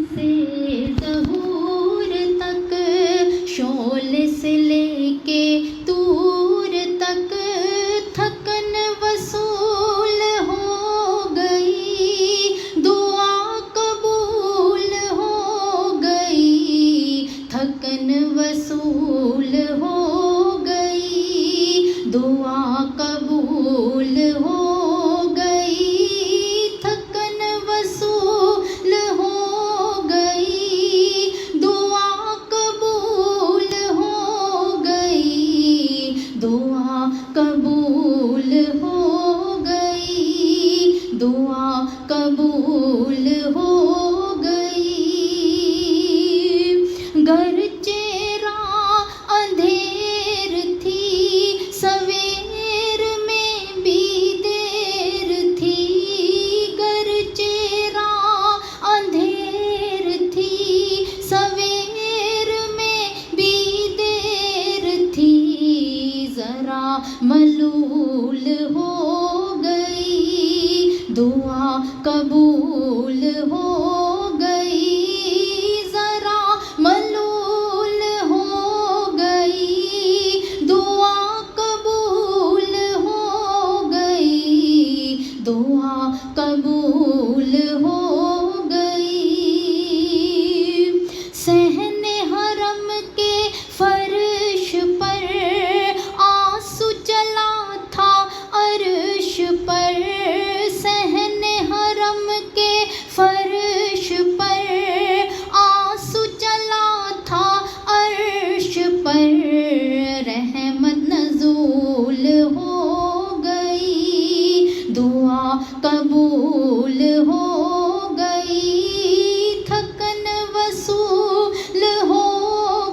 से ज़हूर तक, शोले से लेके तूर तक, थकन वसूल हो गई, दुआ कबूल हो गई, थकन वसूल हो गई, दुआ कबूल हो गई, थकन वसूल हो गई, दुआ कबूल हो गई, दुआ कबूल हो गई, दुआ कबूल हो गई। गर चेरा अंधेर थी, सवेर में भी देर थी, गर चेरा अंधेर थी, सवेर में भी देर थी, ज़रा मलूल हो गई, दुआ कबूल हो गई, ज़रा मलूल हो गई, दुआ कबूल हो गई, दुआ कबूल हो गई। सहने हरम के फर्श पर आंसू चला था अर्श पर, सहने हरम के फर्श पर आंसू चला था अर्श पर, रहमत नज़ूल हो गई, दुआ कबूल हो गई, थकन वसूल हो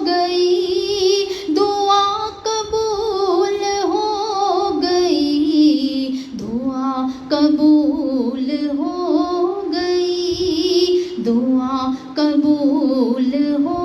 गई, दुआ कबूल हो गई, दुआ कबूल हो गई, दुआ कबूल हो